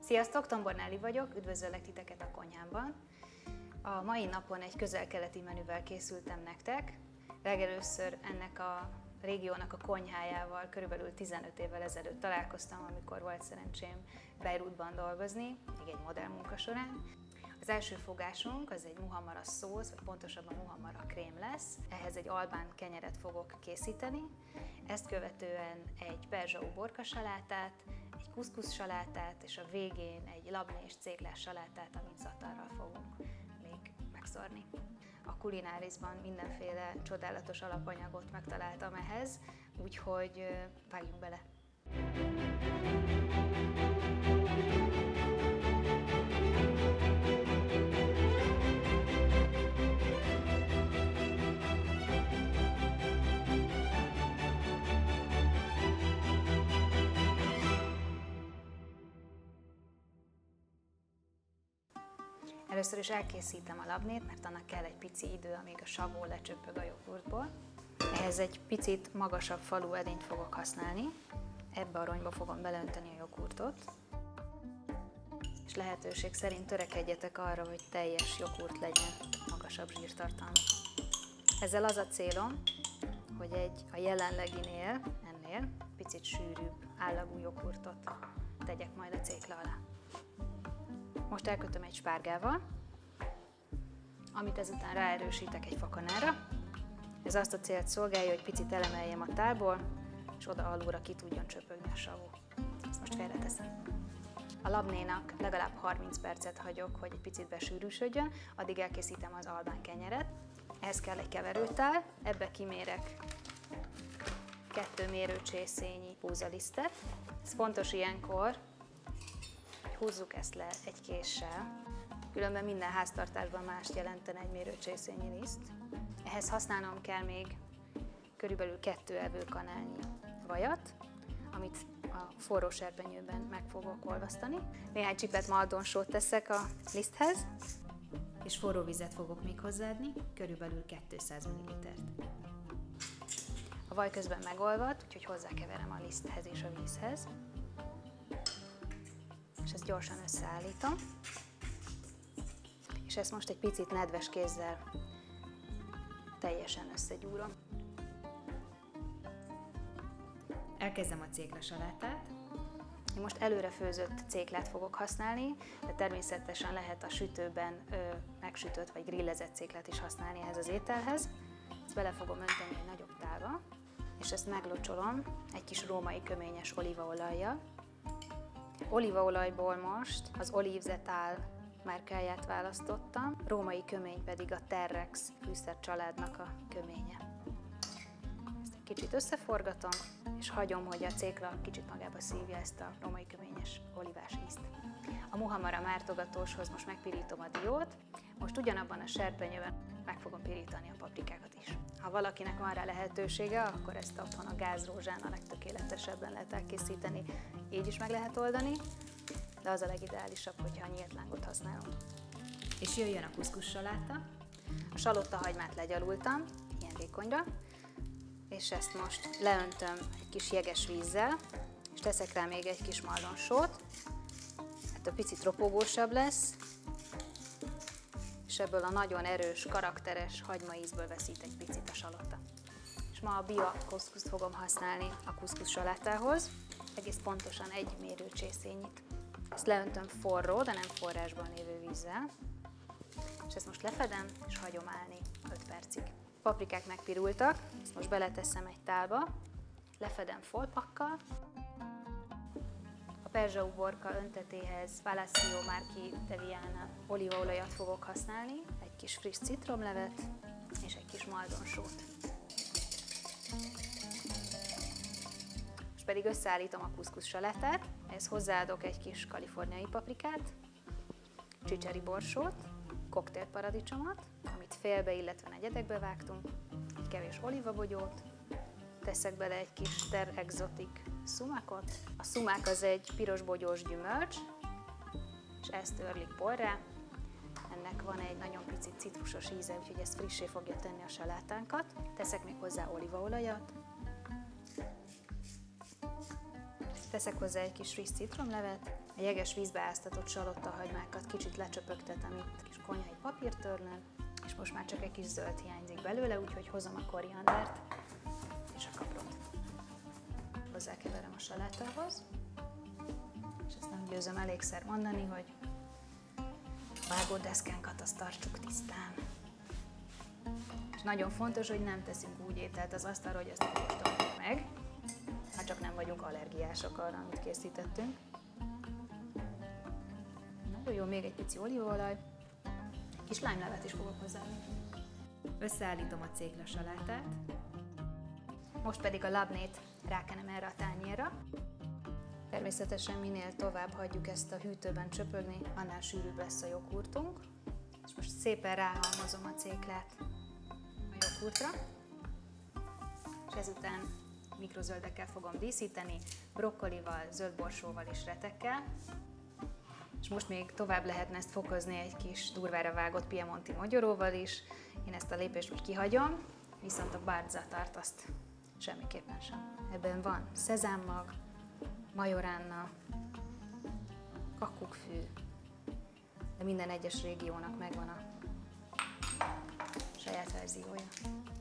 Sziasztok, Tombor Nelly vagyok, üdvözöllek titeket a konyhámban. A mai napon egy közel-keleti menüvel készültem nektek. Legelőször ennek a régiónak a konyhájával körülbelül 15 évvel ezelőtt találkoztam, amikor volt szerencsém Beirutban dolgozni, még egy modellmunka során. Az első fogásunk az egy muhammara szósz, vagy pontosabban muhammara krém lesz. Ehhez egy albán kenyeret fogok készíteni. Ezt követően egy perzsa uborka salátát, egy kuszkusz salátát, és a végén egy labné és céklás salátát, amit zatarral fogunk még megszórni. A kulinárisban mindenféle csodálatos alapanyagot megtaláltam ehhez, úgyhogy vágjunk bele! Először is elkészítem a labnét, mert annak kell egy pici idő, amíg a savó lecsöppög a joghurtból. Ehhez egy picit magasabb falú edényt fogok használni. Ebbe a ronyba fogom beleönteni a joghurtot. És lehetőség szerint törekedjetek arra, hogy teljes joghurt legyen, magasabb zsírtartalmú. Ezzel az a célom, hogy a jelenleginél, ennél picit sűrűbb állagú joghurtot tegyek majd a cékla alá. Most elkötöm egy spárgával, amit ezután ráerősítek egy fakanára. Ez azt a célt szolgálja, hogy picit elemeljem a tálból, és oda alulra ki tudjon csöpögni a savó. Ezt most félreteszem. A labnénak legalább 30 percet hagyok, hogy egy picit besűrűsödjön, addig elkészítem az albán kenyeret. Ehhez kell egy keverőtál, ebbe kimérek 2 mérőcsészényi búzalisztet. Ez fontos ilyenkor, húzzuk ezt le egy késsel, különben minden háztartásban mást jelentene egy mérőcsészényi liszt. Ehhez használnom kell még körülbelül 2 evőkanálnyi vajat, amit a forró serpenyőben meg fogok olvasztani. Néhány csipet maldonsót teszek a liszthez, és forró vizet fogok még hozzáadni, körülbelül 200 ml-t. A vaj közben megolvad, úgyhogy hozzákeverem a liszthez és a vízhez. És ezt gyorsan összeállítom, és ezt most egy picit nedves kézzel teljesen összegyúrom. Elkezdem a céklasalátát. Én most előre főzött céklát fogok használni, de természetesen lehet a sütőben megsütött vagy grillezett céklát is használni ehhez az ételhez. Ezt bele fogom önteni egy nagyobb tálba, és ezt meglocsolom egy kis római köményes olívaolajjal. Olívaolajból most az Olívzetál márkáját választottam, római kömény pedig a Terrex fűszercsaládnak a köménye. Ezt egy kicsit összeforgatom, és hagyom, hogy a cékla kicsit magába szívja ezt a római köményes olívás ízt. A muhammara mártogatóshoz most megpirítom a diót, most ugyanabban a serpenyőben meg fogom pirítani a paprikákat is. Ha valakinek van rá lehetősége, akkor ezt otthon a gázrózsán a legtökéletesebben lehet elkészíteni, így is meg lehet oldani, de az a legideálisabb, hogyha a nyílt lángot használom. És jöjjön a kuszkusz saláta. A salottahagymát legyalultam, ilyen vékonyra, és ezt most leöntöm egy kis jeges vízzel, és teszek rá még egy kis maldonsót, ettől picit ropogósabb lesz, és ebből a nagyon erős, karakteres hagymaízből veszít egy picit a salotta. És ma a bia kuszkuszt fogom használni a kuszkusz salátához, egész pontosan 1 mérőcsészényit. Ezt leöntöm forró, de nem forrásban lévő vízzel, és ezt most lefedem, és hagyom állni 5 percig. A paprikák megpirultak, ezt most beleteszem egy tálba, lefedem foltpakkal. A perzsa uborka öntetéhez Palacio Marchi Teviana olívaolajat fogok használni, egy kis friss citromlevet és egy kis maldonsót. Most pedig összeállítom a kuszkusz salátát, ehhez hozzáadok egy kis kaliforniai paprikát, csicseri borsót, koktélparadicsomot, amit félbe, illetve negyedekbe vágtunk, egy kevés olívabogyót, teszek bele egy kis Terre Exotic szumákot. A szumák az egy piros bogyós gyümölcs, és ezt törlik porrá. Ennek van egy nagyon pici citrusos íze, úgyhogy ez frissé fogja tenni a salátánkat. Teszek még hozzá olívaolajat, Teszek hozzá egy kis friss citromlevet, a jeges vízbe áztatott salottahagymákat kicsit lecsöpögtetem itt kis konyhai papírtörlőn, és most már csak egy kis zöld hiányzik belőle, úgyhogy hozom a koriandert és a kaprot. Hozzákeverem a salátához, és ezt nem győzöm elégszer mondani, hogy a vágódeszkánkat azt tartsuk tisztán. És nagyon fontos, hogy nem teszünk úgy ételt az asztalra, hogy ezt kóstoljuk meg, ha csak nem vagyunk allergiások arra, amit készítettünk. Nagyon jó, még egy pici olívaolaj, egy kis lámlevet is fogok hozzáadni. Összeállítom a céklasalátát, most pedig a labnét rákenem erre a tányérra. Természetesen minél tovább hagyjuk ezt a hűtőben csöpögni, annál sűrűbb lesz a joghurtunk. És most szépen ráhalmozom a céklát a joghurtra, és ezután mikrozöldekkel fogom díszíteni, brokkolival, zöldborsóval és retekkel. És most még tovább lehetne ezt fokozni egy kis durvára vágott piemonti mogyoróval is. Én ezt a lépést úgy kihagyom, viszont a barzatart azt semmiképpen sem. Ebben van szezámmag, majoránna, kakukkfű, de minden egyes régiónak megvan a saját verziója.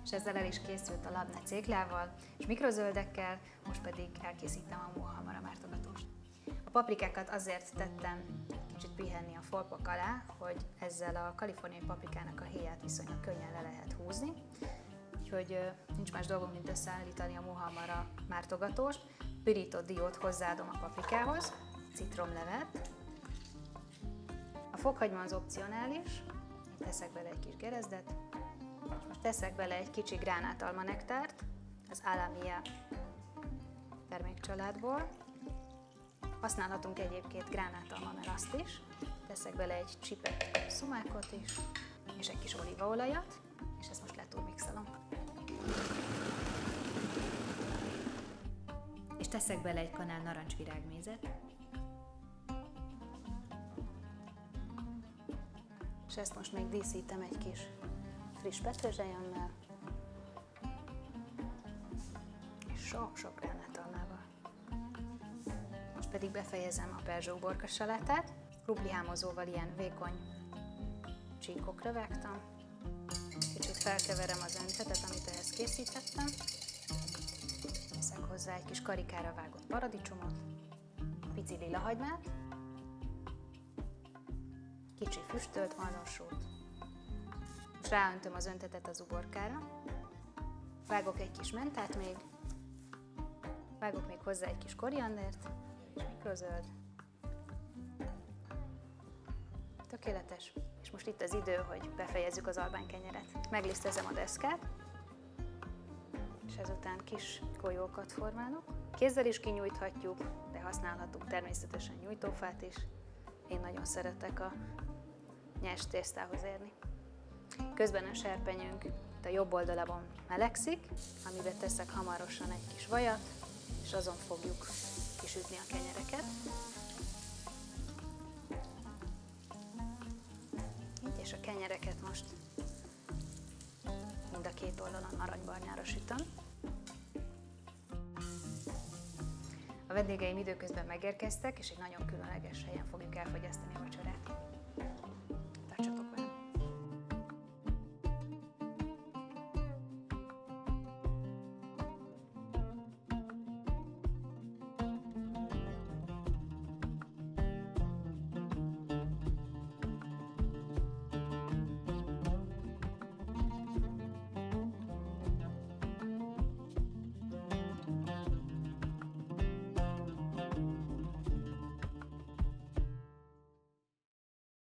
És ezzel el is készült a labne céklával és mikrozöldekkel, most pedig elkészítem a mohahamara mártogatóst. A paprikákat azért tettem kicsit pihenni a folpak alá, hogy ezzel a kaliforniai paprikának a héját viszonylag könnyen le lehet húzni. Úgyhogy nincs más dolgom, mint összeállítani a mohahamara mártogatóst. Pirított diót hozzáadom a paprikához, citromlevet. A fokhagyma az opcionális, teszek bele egy kis gerezdet. Most teszek bele egy kicsi gránátalma nektárt, az Alamia termékcsaládból. Használhatunk egyébként gránátalma melaszt is. Teszek bele egy csipet szumákot is, és egy kis olívaolajat, és ezt most letúrmixolom. És teszek bele egy kanál narancsvirágmézet, és ezt most még díszítem egy kis friss petrezselyemmel, és sok-sok gránátalmával. Most pedig befejezem a perzsóuborka salátát, krumplihámozóval ilyen vékony csíkokra vágtam, kicsit felkeverem az öntetet, amit ehhez készítettem. Teszek hozzá egy kis karikára vágott paradicsomot, pici lilahagymát, kicsi füstölt marnossót. Most ráöntöm az öntetet az uborkára, vágok egy kis mentát még, vágok még hozzá egy kis koriandert, és mikrozöld. Tökéletes. És most itt az idő, hogy befejezzük az albánykenyeret. Meglisztezem a deszkát, és ezután kis golyókat formálok. Kézzel is kinyújthatjuk, de használhatunk természetesen nyújtófát is. Én nagyon szeretek a nyers tésztához érni. Közben a serpenyőnk itt a jobb oldalon melegszik, amiben teszek hamarosan egy kis vajat, és azon fogjuk kisütni a kenyereket. És a kenyereket most mind a két oldalon aranybarnára sütöm. A vendégeim időközben megérkeztek, és egy nagyon különleges helyen fogjuk elfogyasztani a vacsorát.